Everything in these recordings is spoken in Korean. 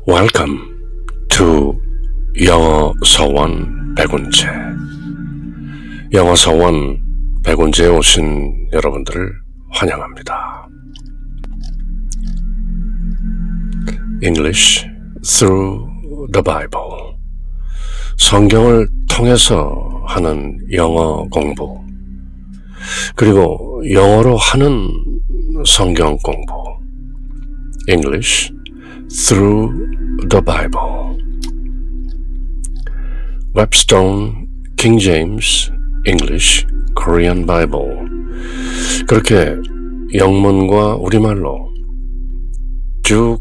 Welcome to 영어 서원 백운재. 영어 서원 백운재에 오신 여러분들을 환영합니다. English through the Bible. 성경을 통해서 하는 영어 공부, 그리고 영어로 하는 성경 공부. English through the Bible. Webstone, King James, English, Korean Bible. 그렇게 영문과 우리말로 쭉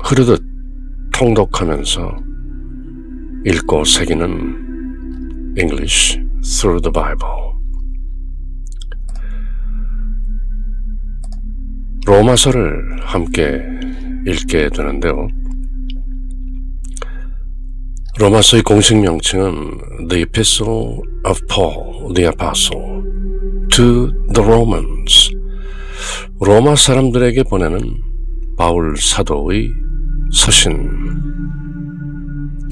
흐르듯 통독하면서 읽고 새기는 English through the Bible. 로마서를 함께 읽게 되는데요. 로마서의 공식 명칭은 The Epistle of Paul the Apostle to the Romans. 로마 사람들에게 보내는 바울 사도의 서신.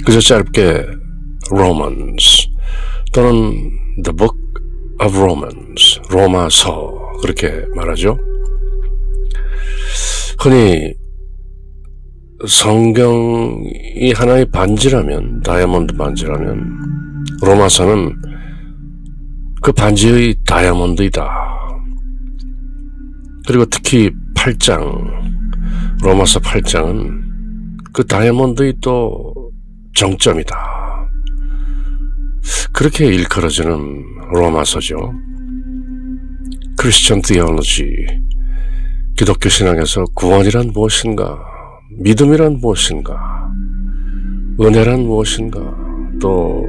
그저 짧게 Romans 또는 The Book of Romans, 로마서 그렇게 말하죠. 흔히 성경이 하나의 반지라면, 다이아몬드 반지라면 로마서는 그 반지의 다이아몬드이다. 그리고 특히 8장, 로마서 8장은 그 다이아몬드의 또 정점이다. 그렇게 일컬어지는 로마서죠. 크리스천 티올로지, 기독교 신앙에서 구원이란 무엇인가, 믿음이란 무엇인가, 은혜란 무엇인가, 또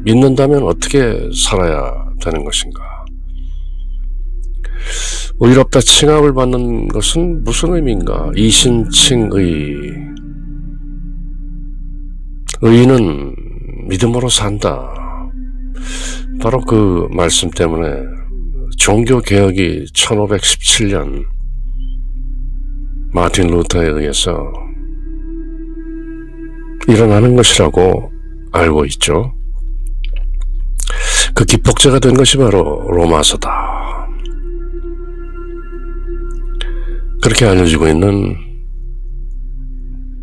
믿는다면 어떻게 살아야 되는 것인가, 의롭다 칭함을 받는 것은 무슨 의미인가, 이신칭의, 의인은 믿음으로 산다. 바로 그 말씀 때문에 종교개혁이 1517년 마틴 루터에 의해서 일어나는 것이라고 알고 있죠. 그 기폭제가 된 것이 바로 로마서다. 그렇게 알려지고 있는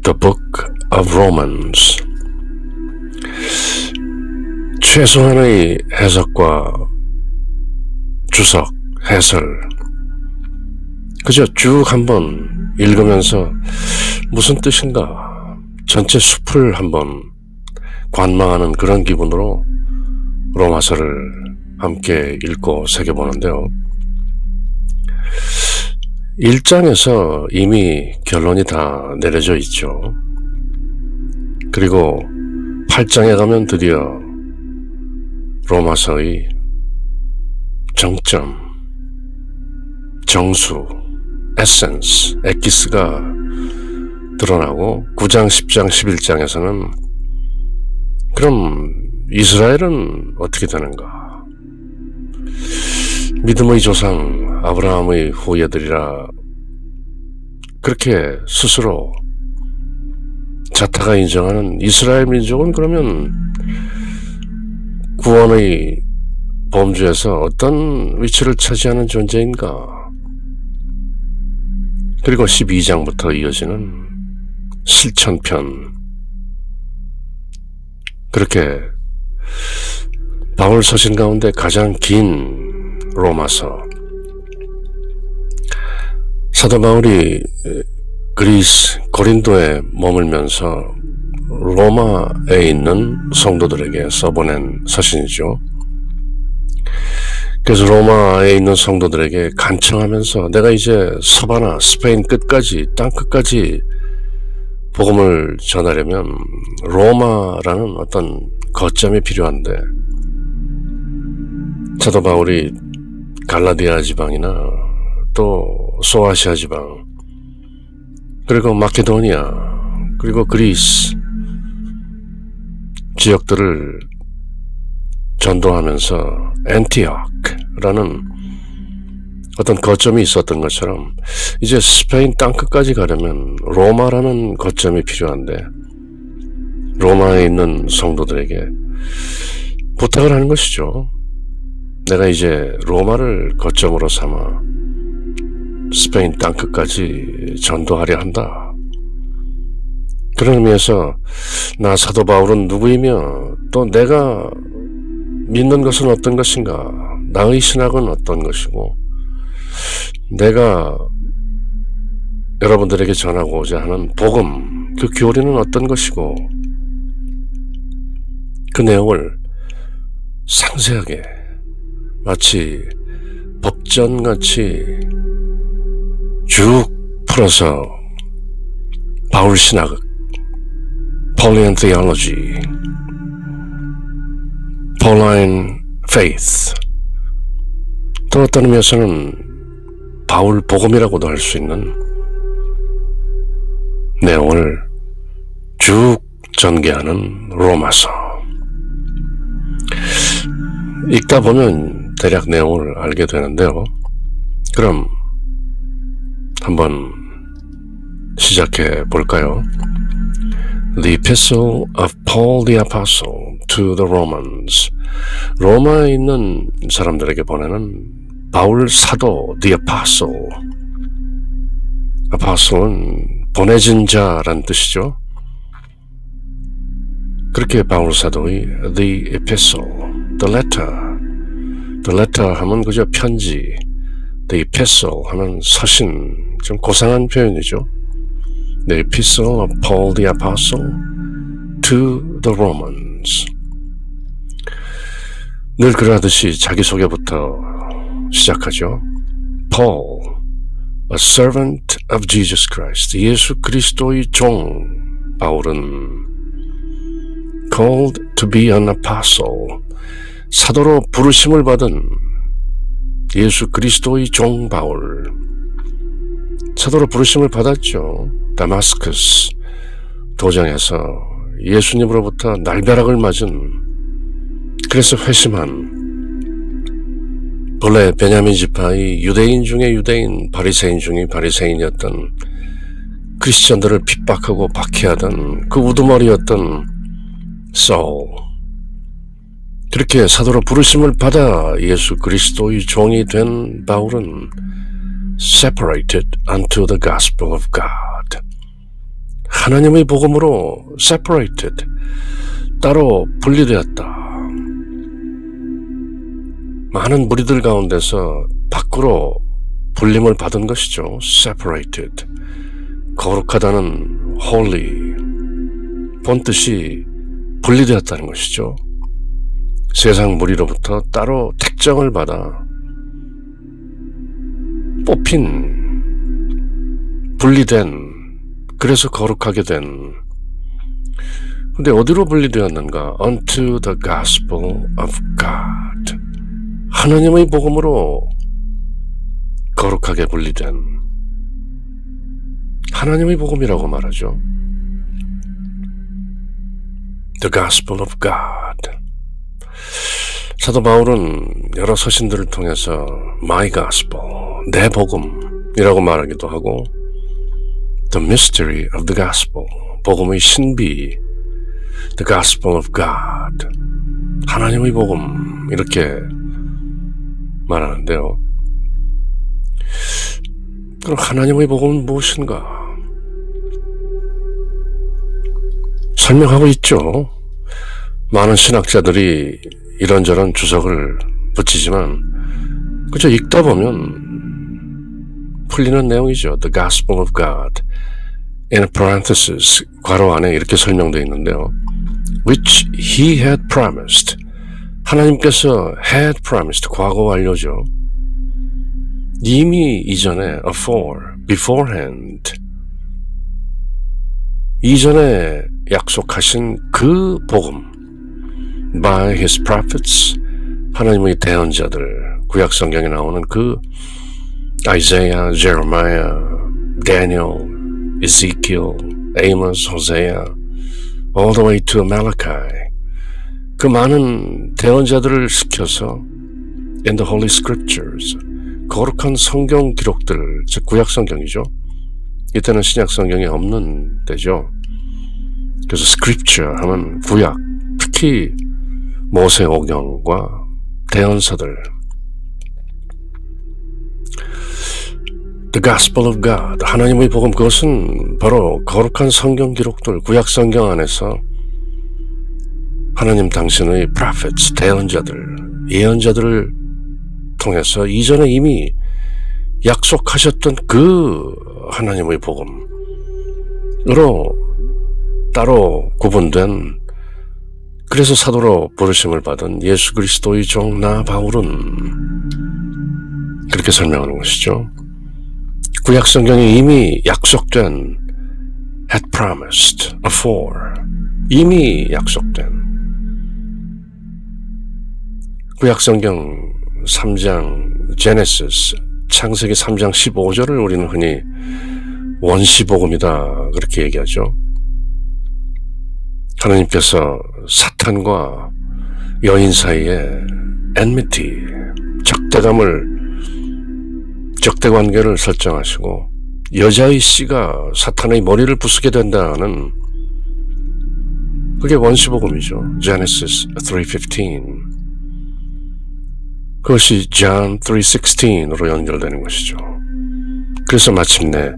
The Book of Romans. 최소한의 해석과 주석, 해설, 그저 쭉 한번 읽으면서 무슨 뜻인가 전체 숲을 한번 관망하는 그런 기분으로 로마서를 함께 읽고 새겨보는데요. 1장에서 이미 결론이 다 내려져 있죠. 그리고 8장에 가면 드디어 로마서의 정점, 정수, 에센스, 엑기스가 드러나고 9장, 10장, 11장에서는 그럼 이스라엘은 어떻게 되는가? 믿음의 조상 아브라함의 후예들이라 그렇게 스스로 자타가 인정하는 이스라엘 민족은 그러면 구원의 범주에서 어떤 위치를 차지하는 존재인가? 그리고 12장부터 이어지는 실천편. 그렇게 바울 서신 가운데 가장 긴 로마서. 사도 바울이 그리스 고린도에 머물면서 로마에 있는 성도들에게 써보낸 서신이죠. 그래서 로마에 있는 성도들에게 간청하면서 내가 이제 서바나 스페인 끝까지, 땅 끝까지 복음을 전하려면 로마라는 어떤 거점이 필요한데, 사도 바울이 갈라디아 지방이나 또 소아시아 지방, 그리고 마케도니아, 그리고 그리스 지역들을 전도하면서 엔티옥라는 어떤 거점이 있었던 것처럼 이제 스페인 땅끝까지 가려면 로마라는 거점이 필요한데 로마에 있는 성도들에게 부탁을 하는 것이죠. 내가 이제 로마를 거점으로 삼아 스페인 땅끝까지 전도하려 한다. 그런 의미에서 나 사도 바울은 누구이며 또 내가 믿는 것은 어떤 것인가, 나의 신학은 어떤 것이고 내가 여러분들에게 전하고자 하는 복음, 그 교리는 어떤 것이고 그 내용을 상세하게 마치 법전같이 쭉 풀어서 바울 신학, Pauline Theology, Pauline Faith, 또 어떤 의미에서는 바울 복음이라고도 할 수 있는 내용을 쭉 전개하는 로마서. 읽다 보면 대략 내용을 알게 되는데요. 그럼 한번 시작해 볼까요? The Epistle of Paul the Apostle to the Romans. 로마에 있는 사람들에게 보내는 바울 사도 The Apostle. Apostle은 보내진 자란 뜻이죠. 그렇게 바울 사도의 The Epistle, The Letter 하면 그저 편지, The Epistle 하면 서신, 좀 고상한 표현이죠. The Epistle of Paul the Apostle to the Romans. 늘 그러하듯이 자기소개부터 시작하죠. Paul, a servant of Jesus Christ. 예수 그리스도의 종 바울은 called to be an apostle. 사도로 부르심을 받은 예수 그리스도의 종 바울. 사도로 부르심을 받았죠. 다마스커스 도정에서 예수님으로부터 날벼락을 맞은, 그래서 회심한, 본래 베냐민 지파의 유대인 중에 유대인, 바리새인 중에 바리새인이었던 크리스천들을 핍박하고 박해하던 그 우두머리였던 사울. 그렇게 사도로 부르심을 받아 예수 그리스도의 종이 된 바울은 separated unto the gospel of God. 하나님의 복음으로 separated, 따로 분리되었다. 많은 무리들 가운데서 밖으로 불림을 받은 것이죠. separated. 거룩하다는 holy, 본뜻이 분리되었다는 것이죠. 세상 무리로부터 따로 택정을 받아 뽑힌, 분리된, 그래서 거룩하게 된. 근데 어디로 분리되었는가? Unto the gospel of God. 하나님의 복음으로 거룩하게 분리된, 하나님의 복음이라고 말하죠. The gospel of God. 사도 바울은 여러 서신들을 통해서 my gospel, 내 복음이라고 말하기도 하고 the mystery of the gospel, 복음의 신비, the gospel of God, 하나님의 복음, 이렇게 말하는데요. 그럼 하나님의 복음은 무엇인가? 설명하고 있죠. 많은 신학자들이 이런저런 주석을 붙이지만 그저 읽다 보면 풀리는 내용이죠. The Gospel of God. In parenthesis, 괄호 안에 이렇게 설명되어 있는데요. Which he had promised. 하나님께서 had promised, 과거 완료죠. 이미 이전에 afore, beforehand. 이전에 약속하신 그 복음. By his prophets, 하나님의 대언자들, 구약 성경에 나오는 그 Isaiah, Jeremiah, Daniel, Ezekiel, Amos, Hosea, all the way to Malachi. 그 많은 대언자들을 시켜서 in the Holy Scriptures, 거룩한 성경 기록들, 즉 구약 성경이죠. 이때는 신약 성경이 없는 때죠. 그래서 scripture 하면 구약, 특히 모세오경과 대언서들, The Gospel of God, 하나님의 복음, 그것은 바로 거룩한 성경 기록들, 구약 성경 안에서 하나님 당신의 prophets, 대언자들, 예언자들을 통해서 이전에 이미 약속하셨던 그 하나님의 복음으로 따로 구분된, 그래서 사도로 부르심을 받은 예수 그리스도의 종 나 바울은 그렇게 설명하는 것이죠. 구약 성경이 이미 약속된, had promised afore, 이미 약속된 구약 성경 3장 제네시스, 창세기 3장 15절을 우리는 흔히 원시복음이다 그렇게 얘기하죠. 하나님께서 사탄과 여인 사이에 enmity, 적대관계를 설정하시고 여자의 씨가 사탄의 머리를 부수게 된다는, 그게 원시복음이죠. Genesis 3:15. 그것이 John 3:16으로 연결되는 것이죠. 그래서 마침내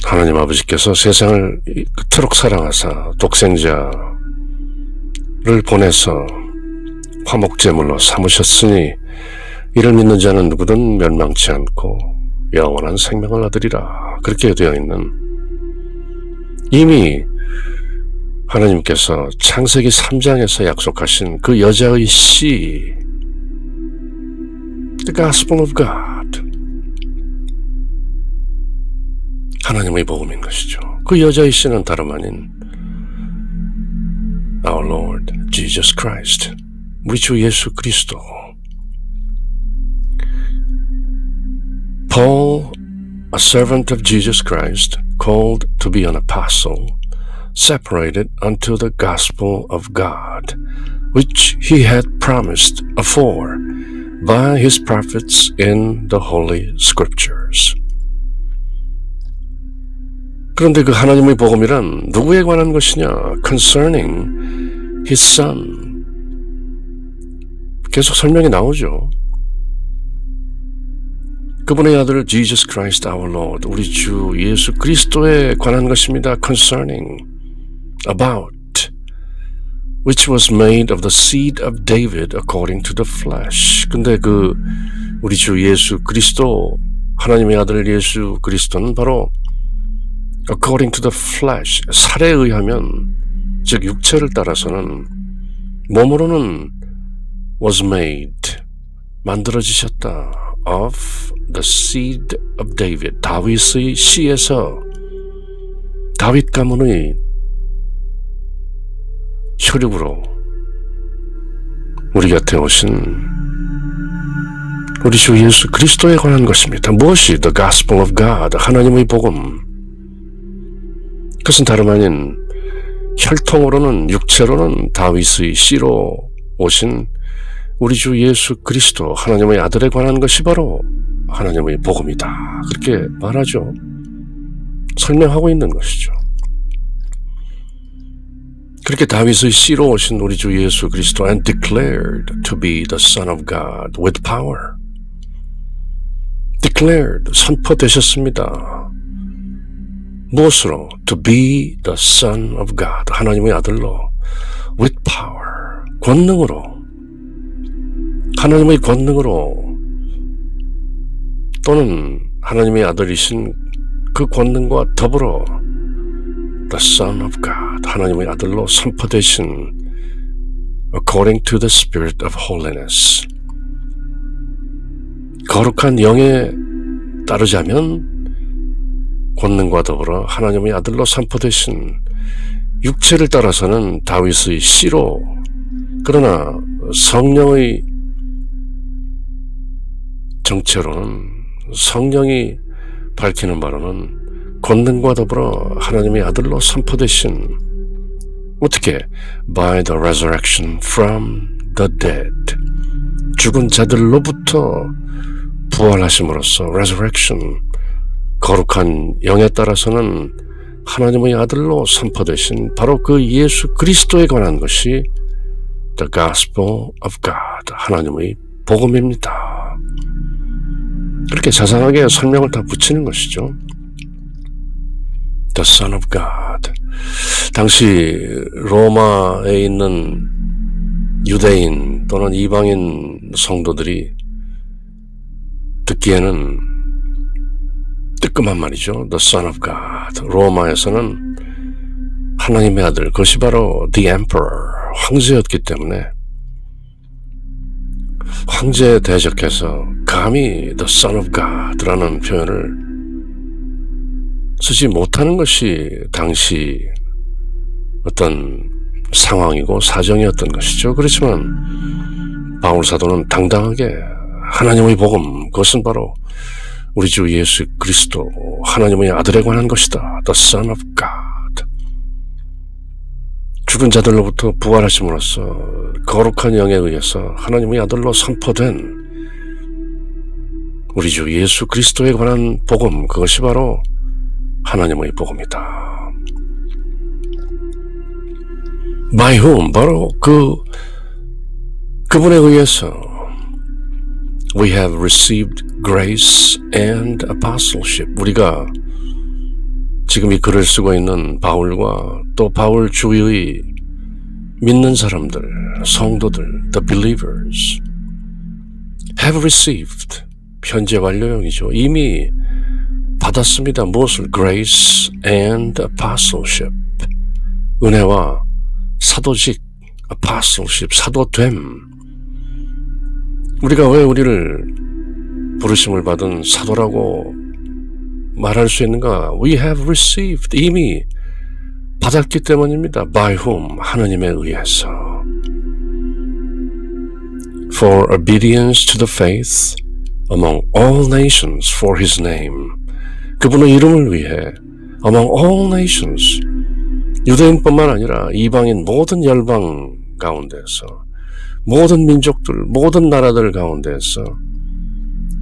하나님 아버지께서 세상을 그토록 사랑하사 독생자를 보내서 화목제물로 삼으셨으니 이를 믿는 자는 누구든 멸망치 않고 영원한 생명을 얻으리라, 그렇게 되어 있는, 이미 하나님께서 창세기 3장에서 약속하신 그 여자의 씨, The Gospel of God, 하나님의 복음인 것이죠. 그 여자의 씨는 다름 아닌 Our Lord Jesus Christ, 우리 주 예수 그리스도. Paul, a servant of Jesus Christ, called to be an apostle, separated unto the gospel of God, which he had promised afore by his prophets in the Holy Scriptures. 그런데 그 하나님의 복음이란 누구에 관한 것이냐? Concerning his son. 계속 설명이 나오죠. 그분의 아들 Jesus Christ our Lord, 우리 주 예수 그리스도에 관한 것입니다. Concerning, about, which was made of the seed of David according to the flesh. 근데 그 우리 주 예수 그리스도, 하나님의 아들 예수 그리스도는 바로 according to the flesh, 살에 의하면, 즉 육체를 따라서는, 몸으로는 was made, 만들어지셨다, of the seed of David, 다윗의 씨에서, 다윗 가문의 혈육으로 우리 곁에 오신 우리 주 예수 그리스도에 관한 것입니다. 무엇이 the gospel of God, 하나님의 복음, 그것은 다름 아닌 혈통으로는, 육체로는 다윗의 씨로 오신 우리 주 예수 그리스도, 하나님의 아들에 관한 것이 바로 하나님의 복음이다, 그렇게 말하죠. 설명하고 있는 것이죠. 그렇게 다윗의 씨로 오신 우리 주 예수 그리스도, and declared to be the Son of God with power. declared, 선포되셨습니다. 무엇으로? to be the Son of God, 하나님의 아들로, with power, 권능으로, 하나님의 권능으로, 또는 하나님의 아들이신 그 권능과 더불어 the Son of God, 하나님의 아들로 선포되신 according to the Spirit of holiness, 거룩한 영에 따르자면 권능과 더불어 하나님의 아들로 선포되신, 육체를 따라서는 다윗의 씨로, 그러나 성령의 정체로는, 성령이 밝히는 바로는 권능과 더불어 하나님의 아들로 선포되신, 어떻게? By the resurrection from the dead, 죽은 자들로부터 부활하심으로써 resurrection, 거룩한 영에 따라서는 하나님의 아들로 선포되신 바로 그 예수 그리스도에 관한 것이 The Gospel of God, 하나님의 복음입니다. 그렇게 자상하게 설명을 다 붙이는 것이죠. The Son of God. 당시 로마에 있는 유대인 또는 이방인 성도들이 듣기에는 뜨끔한 말이죠. The Son of God. 로마에서는 하나님의 아들, 그것이 바로 The Emperor, 황제였기 때문에 황제에 대적해서 감히 The Son of God라는 표현을 쓰지 못하는 것이 당시 어떤 상황이고 사정이었던 것이죠. 그렇지만 바울 사도는 당당하게 하나님의 복음, 그것은 바로 우리 주 예수 그리스도 하나님의 아들에 관한 것이다. The Son of God. 죽은 자들로부터 부활하심으로써 거룩한 영에 의해서 하나님의 아들로 선포된 우리 주 예수 그리스도에 관한 복음, 그것이 바로 하나님의 복음이다. By whom, 바로 그분에 의해서 we have received grace and apostleship. 우리가 지금 이 글을 쓰고 있는 바울과 또 바울 주위의 믿는 사람들, 성도들, the believers have received, 현재 완료형이죠. 이미 받았습니다. 무엇을? grace and apostleship, 은혜와 사도직, apostleship, 사도됨. 우리가 왜 우리를 부르심을 받은 사도라고 말할 수 있는가? We have received, 이미 받았기 때문입니다. By whom, 하나님에 의해서. For obedience to the faith among all nations for his name. 그분의 이름을 위해 among all nations, 유대인뿐만 아니라 이방인 모든 열방 가운데서, 모든 민족들, 모든 나라들 가운데서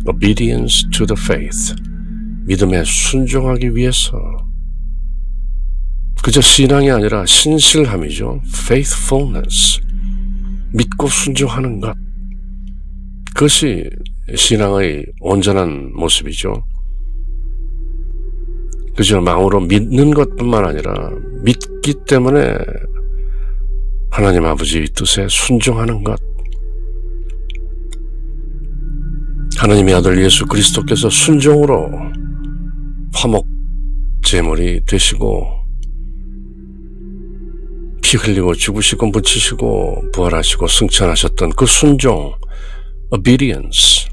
obedience to the faith, 믿음에 순종하기 위해서, 그저 신앙이 아니라 신실함이죠. faithfulness, 믿고 순종하는 것, 그것이 신앙의 온전한 모습이죠. 그저 마음으로 믿는 것뿐만 아니라 믿기 때문에 하나님 아버지의 뜻에 순종하는 것. 하나님의 아들 예수 그리스도께서 순종으로 화목 제물이 되시고 피 흘리고 죽으시고 묻히시고 부활하시고 승천하셨던 그 순종, obedience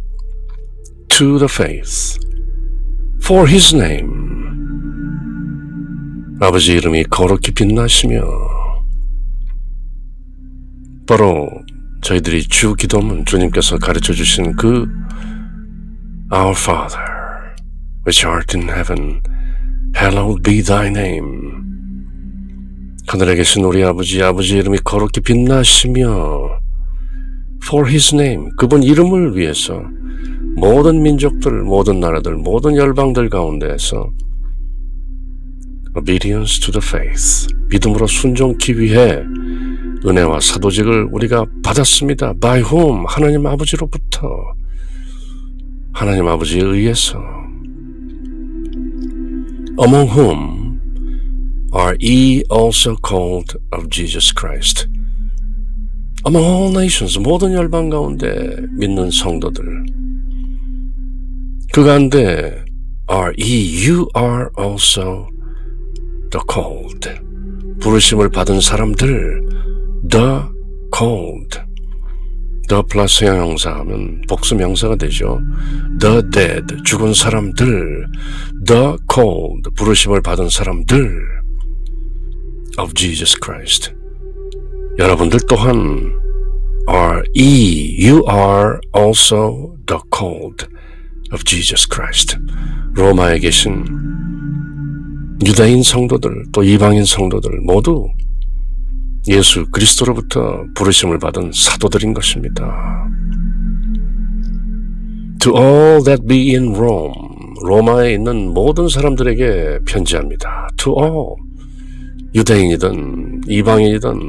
to the faith for his name, 아버지 이름이 거룩히 빛나시며, 바로 저희들이 주 기도문, 주님께서 가르쳐 주신 그 Our Father, which art in heaven, hallowed be thy name. 하늘에 계신 우리 아버지, 아버지 이름이 거룩히 빛나시며, for his name, 그분 이름을 위해서 모든 민족들, 모든 나라들, 모든 열방들 가운데에서 obedience to the faith, 믿음으로 순종하기 위해 은혜와 사도직을 우리가 받았습니다. By whom, 하나님 아버지로부터, 하나님 아버지에 의해서. Among whom are ye also called of Jesus Christ. Among all nations, 모든 열방 가운데 믿는 성도들, 그 가운데 are ye, you are also the called, 부르심을 받은 사람들, the called, the 플러스 형용사하면 복수명사가 되죠. the dead, 죽은 사람들, the called, 부르심을 받은 사람들 of Jesus Christ. 여러분들 또한 you are also the called of Jesus Christ. 로마에 계신 유대인 성도들, 또 이방인 성도들 모두 예수 그리스도로부터 부르심을 받은 사도들인 것입니다. To all that be in Rome, 로마에 있는 모든 사람들에게 편지합니다. To all, 유대인이든 이방인이든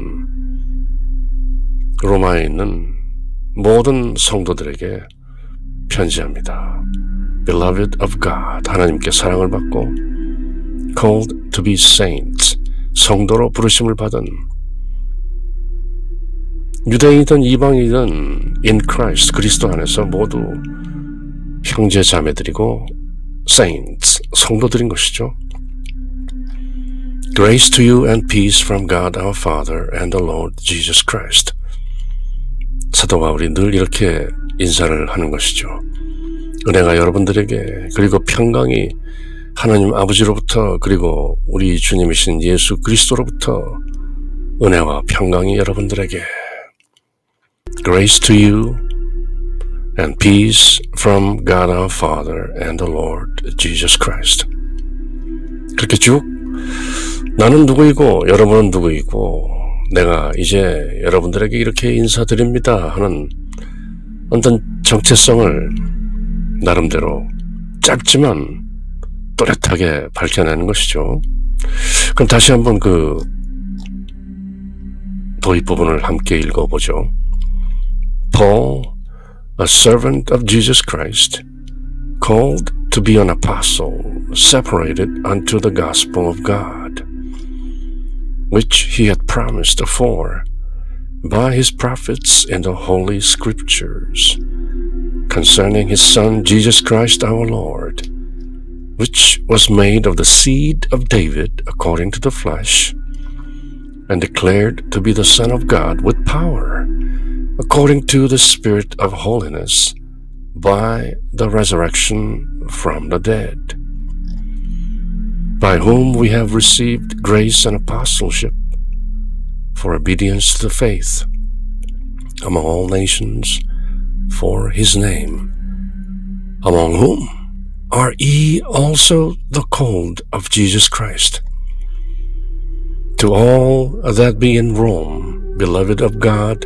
로마에 있는 모든 성도들에게 편지합니다. Beloved of God, 하나님께 사랑을 받고 called to be saints, 성도로 부르심을 받은 유대인이든 이방인이든 in Christ, 그리스도 안에서 모두 형제 자매들이고 saints, 성도들인 것이죠. Grace to you and peace from God our Father and the Lord Jesus Christ. 사도 바울이 늘 이렇게 인사를 하는 것이죠. 은혜가 여러분들에게, 그리고 평강이 하나님 아버지로부터, 그리고 우리 주님이신 예수 그리스도로부터 은혜와 평강이 여러분들에게. Grace to you and peace from God our Father and the Lord Jesus Christ. 그렇게 쭉 나는 누구이고 여러분은 누구이고 내가 이제 여러분들에게 이렇게 인사드립니다 하는 어떤 정체성을 나름대로 짧지만 또렷하게 밝혀내는 것이죠. 그럼 다시 한번 그 도입 부분을 함께 읽어보죠. Paul, a servant of Jesus Christ, called to be an apostle, separated unto the gospel of God, which he had promised afore by his prophets in the holy scriptures, concerning his Son Jesus Christ our Lord, which was made of the seed of David according to the flesh, and declared to be the Son of God with power, according to the Spirit of holiness, by the resurrection from the dead, by whom we have received grace and apostleship for obedience to the faith among all nations for his name, among whom are ye also the called of Jesus Christ. To all that be in Rome, beloved of God,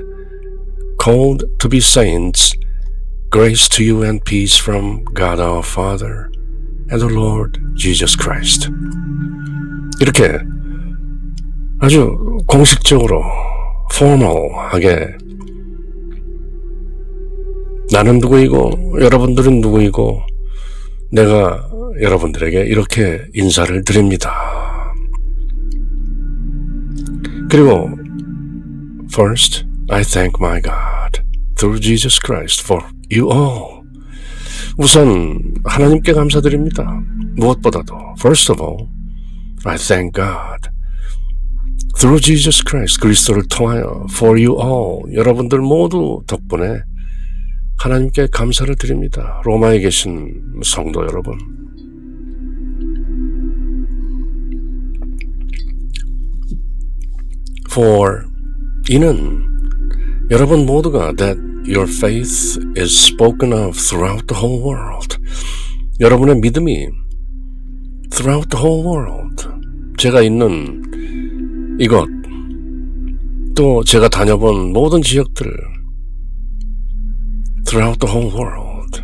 called to be saints, grace to you and peace from God our Father and the Lord Jesus Christ. 이렇게 아주 공식적으로 formal하게 나는 누구이고 여러분들은 누구이고 내가 여러분들에게 이렇게 인사를 드립니다. 그리고 First, I thank my God through Jesus Christ for you all. 우선 하나님께 감사드립니다. 무엇보다도 First of all, I thank God through Jesus Christ, 그리스도를 통하여 for you all, 여러분들 모두 덕분에 하나님께 감사를 드립니다. 로마에 계신 성도 여러분, for 이는 여러분 모두가 that your faith is spoken of throughout the whole world. 여러분의 믿음이 throughout the whole world, 제가 있는 이곳, 또 제가 다녀본 모든 지역들, throughout the whole world,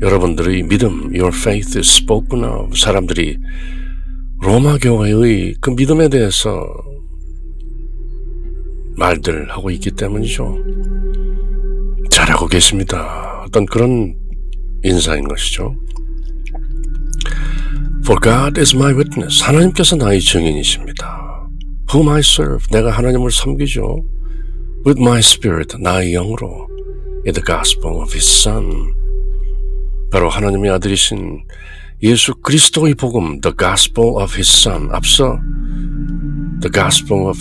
여러분들의 믿음, your faith is spoken of, 사람들이 로마 교회의 그 믿음에 대해서 말들 하고 있기 때문이죠. 잘하고 계십니다. 어떤 그런 인사인 것이죠. For God is my witness. 하나님께서 나의 증인이십니다. Whom I serve. 내가 하나님을 섬기죠. With my spirit. 나의 영으로. In the gospel of His Son. 바로 하나님의 아들이신 예수 그리스도의 복음. The gospel of His Son. 앞서 The gospel of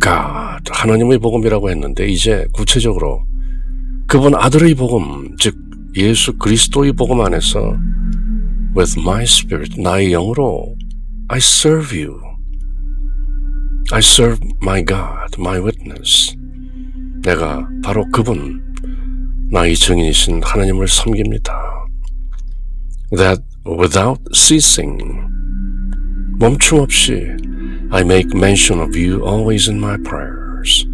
God. 하나님의 복음이라고 했는데 이제 구체적으로 그분 아들의 복음, 즉 예수 그리스도의 복음 안에서 with my spirit, 나의 영으로 I serve you. I serve my God, my witness. 내가 바로 그분, 나의 증인이신 하나님을 섬깁니다. That without ceasing, 멈춤 없이 I make mention of you always in my prayers.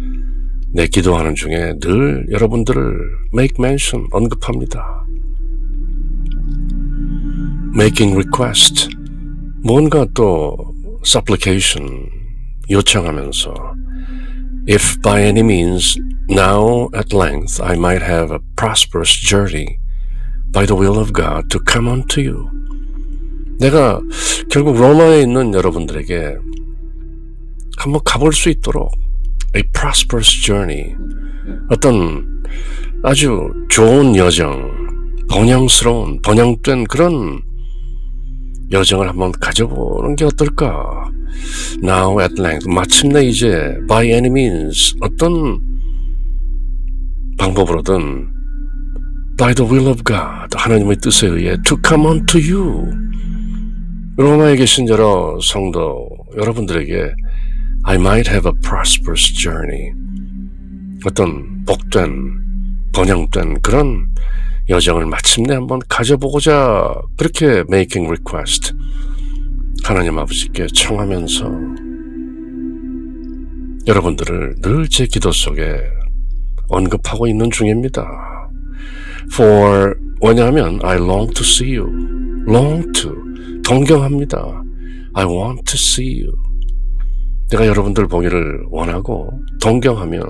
내 기도하는 중에 늘 여러분들을 make mention, 언급합니다. making request, 뭔가 또 supplication, 요청하면서 if by any means now at length I might have a prosperous journey by the will of God to come unto you. 내가 결국 로마에 있는 여러분들에게 한번 가볼 수 있도록 a prosperous journey, 어떤 아주 좋은 여정, 번영스러운, 번영된 그런 여정을 한번 가져보는 게 어떨까? Now at length, 마침내 이제 by any means, 어떤 방법으로든 by the will of God, 하나님의 뜻에 의해 to come unto you. 로마에 계신 여러 성도 여러분들에게 I might have a prosperous journey, 어떤 복된, 번영된 그런 여정을 마침내 한번 가져보고자 그렇게 making request, 하나님 아버지께 청하면서 여러분들을 늘 제 기도 속에 언급하고 있는 중입니다. 왜냐하면 I long to see you, long to, 동경합니다. I want to see you. 내가 여러분들 보기를 원하고 동경하며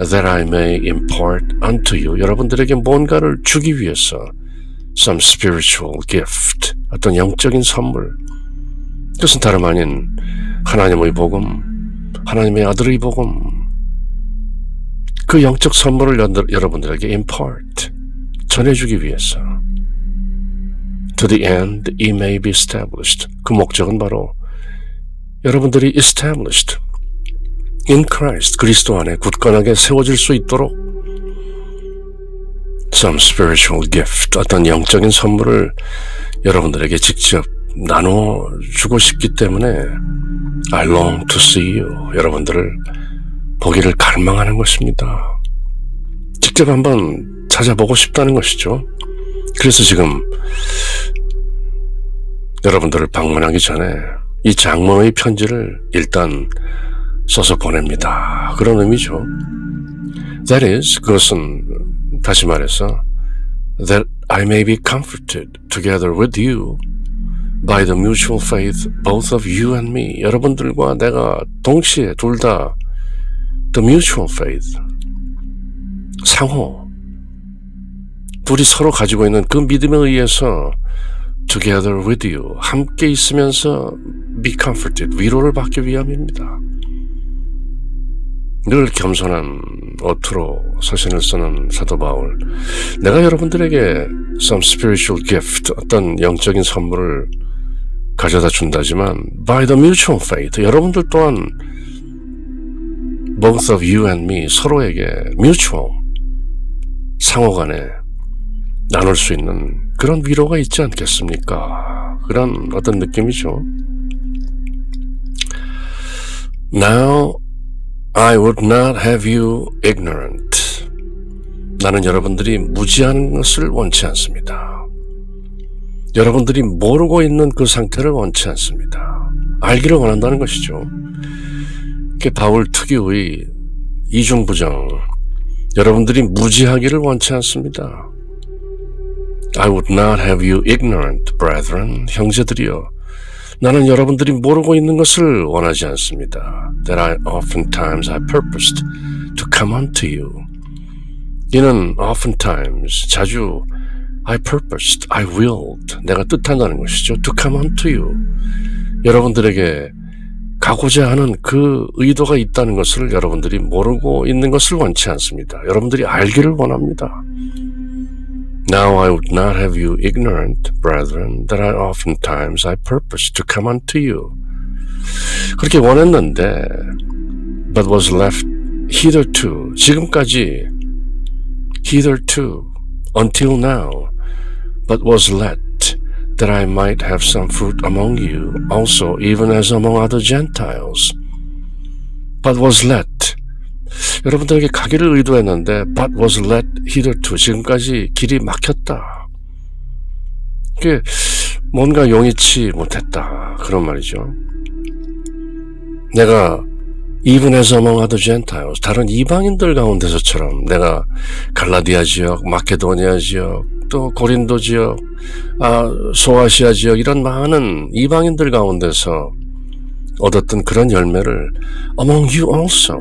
that I may impart unto you, 여러분들에게 뭔가를 주기 위해서 some spiritual gift, 어떤 영적인 선물, 그것은 다름 아닌 하나님의 복음, 하나님의 아들의 복음, 그 영적 선물을 여러분들에게 impart, 전해주기 위해서 to the end it may be established, 그 목적은 바로 여러분들이 established in Christ, 그리스도 안에 굳건하게 세워질 수 있도록 some spiritual gift, 어떤 영적인 선물을 여러분들에게 직접 나눠주고 싶기 때문에 I long to see you, 여러분들을 보기를 갈망하는 것입니다. 직접 한번 찾아보고 싶다는 것이죠. 그래서 지금 여러분들을 방문하기 전에 이 장모의 편지를 일단 써서 보냅니다. 그런 의미죠. That is, 그것은 다시 말해서 that I may be comforted together with you by the mutual faith both of you and me. 여러분들과 내가 동시에 둘 다 the mutual faith, 상호, 둘이 서로 가지고 있는 그 믿음에 의해서 together with you, 함께 있으면서 be comforted, 위로를 받기 위함입니다. 늘 겸손한 어투로 서신을 쓰는 사도 바울, 내가 여러분들에게 some spiritual gift, 어떤 영적인 선물을 가져다 준다지만 by the mutual faith, 여러분들 또한 both of you and me, 서로에게 mutual, 상호간에 나눌 수 있는 그런 위로가 있지 않겠습니까? 그런 어떤 느낌이죠. Now I would not have you ignorant. 나는 여러분들이 무지하는 것을 원치 않습니다. 여러분들이 모르고 있는 그 상태를 원치 않습니다. 알기를 원한다는 것이죠. 그게 바울 특유의 이중부정, 여러분들이 무지하기를 원치 않습니다. I would not have you ignorant, brethren, 형제들이여, 나는 여러분들이 모르고 있는 것을 원하지 않습니다. That I oftentimes I purposed to come unto you. 이는 oftentimes, 자주 I purposed, I willed, 내가 뜻한다는 것이죠. To come unto you. 여러분들에게 가고자 하는 그 의도가 있다는 것을 여러분들이 모르고 있는 것을 원치 않습니다. 여러분들이 알기를 원합니다. Now I would not have you ignorant, brethren, that I oftentimes I purpose to come unto you. 그렇게 원했는데, but was left hitherto, 지금까지, hitherto, until now, but was let, that I might have some fruit among you, also even as among other Gentiles. But was let, 여러분들에게 가기를 의도했는데 but was led hitherto, 지금까지 길이 막혔다. 그게 뭔가 용이치 못했다, 그런 말이죠. 내가 even as among other Gentiles, 다른 이방인들 가운데서처럼 내가 갈라디아 지역, 마케도니아 지역, 또 고린도 지역, 소아시아 지역 이런 많은 이방인들 가운데서 얻었던 그런 열매를 among you also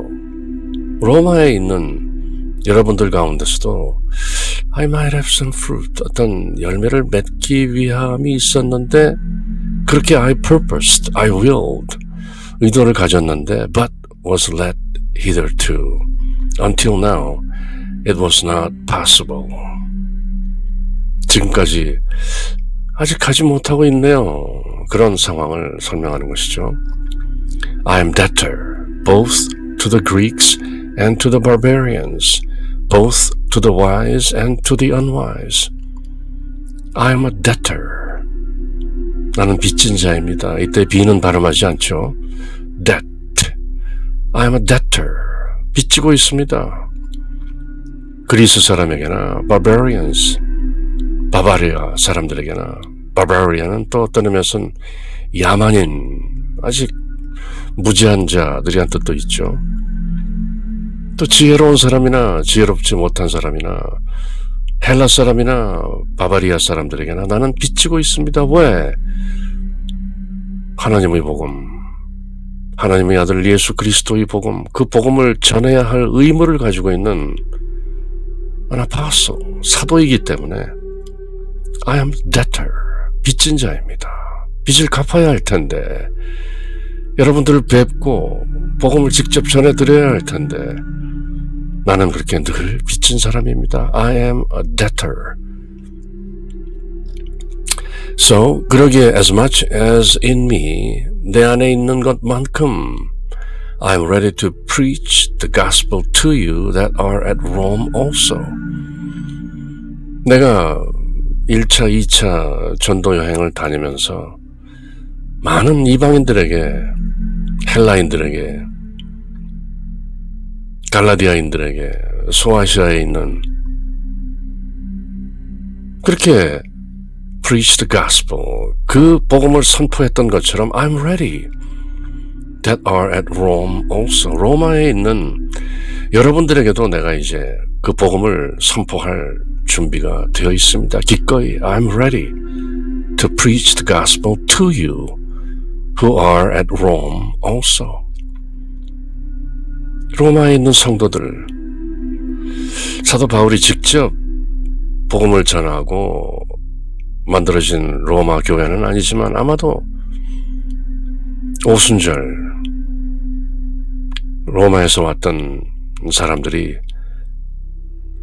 로마에 있는 여러분들 가운데서도 I might have some fruit 어떤 열매를 맺기 위함이 있었는데 그렇게 I purposed, I willed 의도를 가졌는데 but was led hitherto until now it was not possible. 지금까지 아직 가지 못하고 있네요. 그런 상황을 설명하는 것이죠. I am debtor both to the Greeks and to the barbarians, both to the wise and to the unwise. I am a debtor. 나는 빚진 자입니다. 이때 B는 발음하지 않죠. Debt. I am a debtor. 빚지고 있습니다. 그리스 사람에게나 barbarians, 바바리아 사람들에게나 barbarian은 또 어떤 의미에서는 야만인, 아직 무지한 자들이란 뜻도 있죠. 또 지혜로운 사람이나 지혜롭지 못한 사람이나 헬라 사람이나 바바리아 사람들에게나 나는 빚지고 있습니다. 왜? 하나님의 복음, 하나님의 아들 예수 그리스도의 복음, 그 복음을 전해야 할 의무를 가지고 있는 an apostle, 사도이기 때문에 I am debtor, 빚진 자입니다. 빚을 갚아야 할 텐데 여러분들을 뵙고 복음을 직접 전해드려야 할 텐데 나는 그렇게 늘 빚진 사람입니다. I am a debtor. So, 그러기에 as much as in me, 내 안에 있는 것만큼 I am ready to preach the gospel to you that are at Rome also. 내가 1차, 2차 전도 여행을 다니면서 많은 이방인들에게, 헬라인들에게, 갈라디아인들에게, 소아시아에 있는 그렇게 preach the gospel, 그 복음을 선포했던 것처럼 I'm ready that are at Rome also. 로마에 있는 여러분들에게도 내가 이제 그 복음을 선포할 준비가 되어 있습니다. 기꺼이 I'm ready to preach the gospel to you who are at Rome also. 로마에 있는 성도들, 사도 바울이 직접 복음을 전하고 만들어진 로마 교회는 아니지만 아마도 오순절 로마에서 왔던 사람들이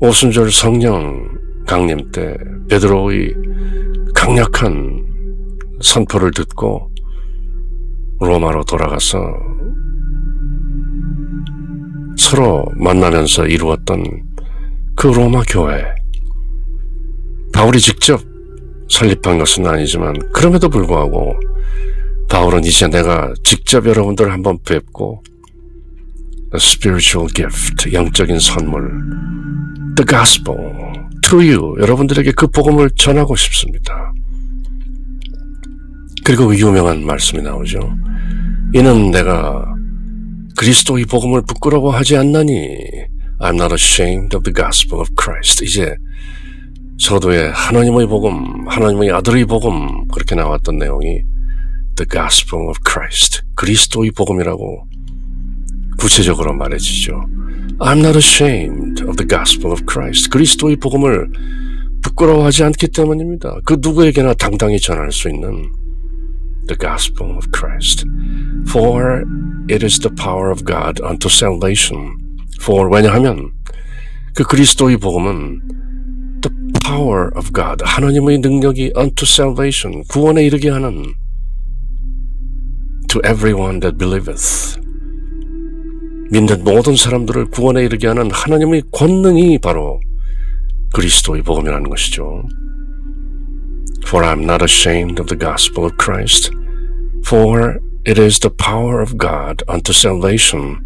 오순절 성령 강림 때 베드로의 강력한 선포를 듣고 로마로 돌아가서 서로 만나면서 이루었던 그 로마 교회, 바울이 직접 설립한 것은 아니지만 그럼에도 불구하고 바울은 이제 내가 직접 여러분들을 한번 뵙고 a spiritual gift, 영적인 선물, the gospel to you, 여러분들에게 그 복음을 전하고 싶습니다. 그리고 유명한 말씀이 나오죠. 이는 내가 그리스도의 복음을 부끄러워하지 않나니 I'm not ashamed of the gospel of Christ. 이제 서도에 하나님의 복음, 하나님의 아들의 복음 그렇게 나왔던 내용이 the gospel of Christ, 그리스도의 복음이라고 구체적으로 말해지죠. I'm not ashamed of the gospel of Christ. 그리스도의 복음을 부끄러워하지 않기 때문입니다. 그 누구에게나 당당히 전할 수 있는 the gospel of Christ. For it is the power of God unto salvation. For, 왜냐하면 그 그리스도의 복음은 the power of God, 하나님의 능력이 unto salvation, 구원에 이르게 하는 to everyone that believeth. 믿는 모든 사람들을 구원에 이르게 하는 하나님의 권능이 바로 그리스도의 복음이라는 것이죠. For I am not ashamed of the gospel of Christ, for it is the power of God unto salvation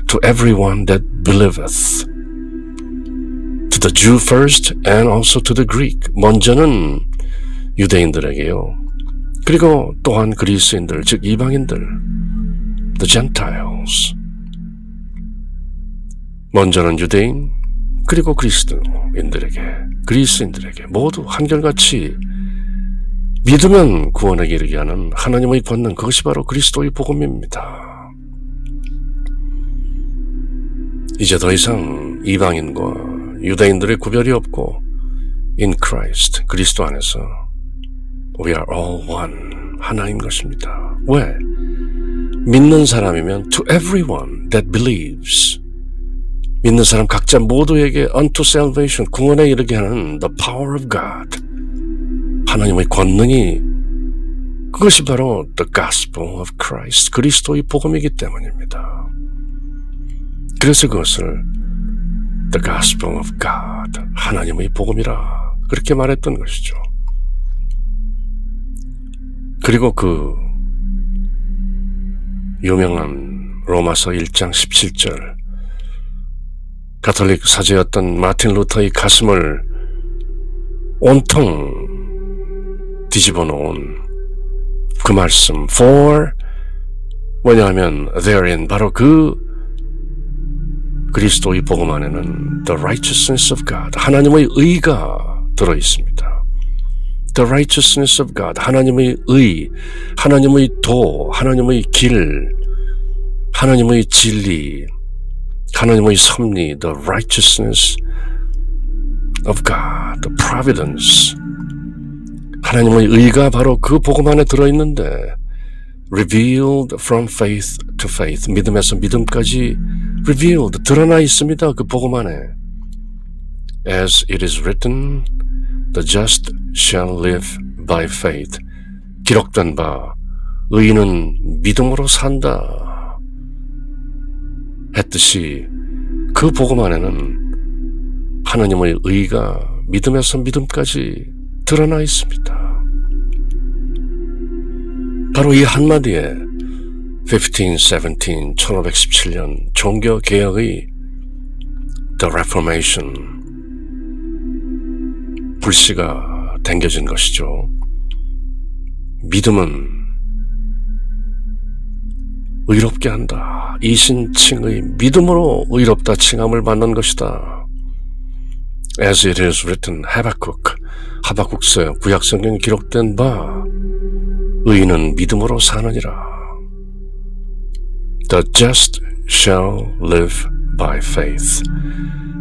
to everyone that believeth. To the Jew first and also to the Greek. 먼저는 유대인들에게요. 그리고 또한 그리스인들, 즉 이방인들, the Gentiles. 먼저는 유대인, 그리고 그리스인들에게 모두 한결같이 믿으면 구원에 이르게 하는 하나님의 권능, 그것이 바로 그리스도의 복음입니다. 이제 더 이상 이방인과 유대인들의 구별이 없고 in Christ, 그리스도 안에서 we are all one, 하나인 것입니다. 왜? 믿는 사람이면 to everyone that believes, 믿는 사람 각자 모두에게 unto salvation, 구원에 이르게 하는 the power of God, 하나님의 권능이, 그것이 바로 the gospel of Christ, 그리스도의 복음이기 때문입니다. 그래서 그것을 the gospel of God, 하나님의 복음이라 그렇게 말했던 것이죠. 그리고 그 유명한 로마서 1장 17절, 가톨릭 사제였던 마틴 루터의 가슴을 온통 뒤집어 놓은 그 말씀, for, 뭐냐면 therein, 바로 그 그리스도의 복음 안에는 the righteousness of God, 하나님의 의가 들어 있습니다. The righteousness of God, 하나님의 의, 하나님의 도, 하나님의 길, 하나님의 진리, 하나님의 섭리, the righteousness of God, the providence, 하나님의 의가 바로 그 복음 안에 들어있는데 revealed from faith to faith, 믿음에서 믿음까지 revealed, 드러나 있습니다. 그 복음 안에. As it is written, the just shall live by faith, 기록된 바 의인은 믿음으로 산다 했듯이 그 복음 안에는 하나님의 의가 믿음에서 믿음까지 드러나 있습니다. 바로 이 한마디에 1517 종교개혁의 The Reformation, 불씨가 당겨진 것이죠. 믿음은 의롭게 한다. 이신칭의 믿음으로 의롭다 칭함을 받는 것이다. As it is written, 하박국서 구약성경에 기록된 바 의인은 믿음으로 사느니라. The just shall live by faith.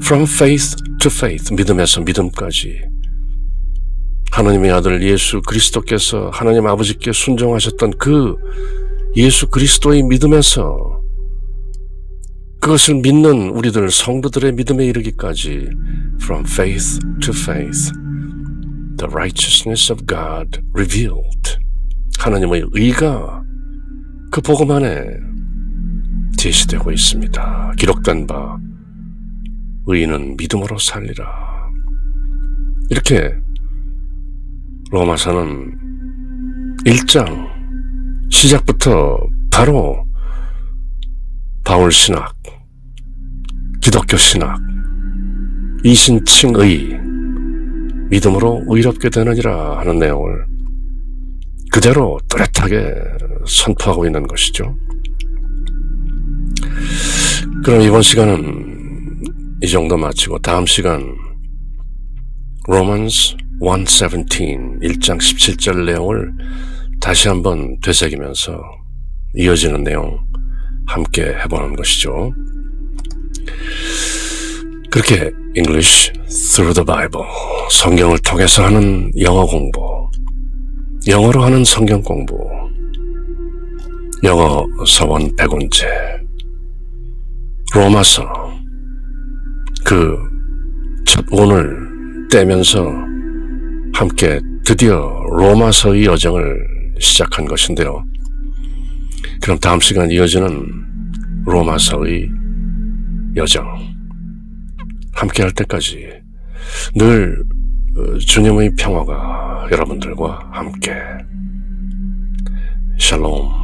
From faith to faith, 믿음에서 믿음까지. 하나님의 아들 예수 그리스도께서 하나님 아버지께 순종하셨던 그 예수 그리스도의 믿음에서 그것을 믿는 우리들 성도들의 믿음에 이르기까지 from faith to faith, the righteousness of God revealed, 하나님의 의가 그 복음 안에 제시되고 있습니다. 기록된 바 의인은 믿음으로 살리라. 이렇게 로마서는 1장 시작부터 바로 바울 신학, 기독교 신학, 이신칭의 믿음으로 의롭게 되느니라 하는 내용을 그대로 뚜렷하게 선포하고 있는 것이죠. 그럼 이번 시간은 이 정도 마치고 다음 시간 Romans 1:17, 1장 17절 내용을 다시 한번 되새기면서 이어지는 내용 함께 해보는 것이죠. 그렇게 English through the Bible, 성경을 통해서 하는 영어 공부, 영어로 하는 성경 공부, 영어 서원 100원제, 로마서 그 첫 원을 떼면서 함께 드디어 로마서의 여정을 시작한 것인데요. 그럼 다음 시간 이어지는 로마서의 여정 함께 할 때까지 늘 주님의 평화가 여러분들과 함께. 샬롬.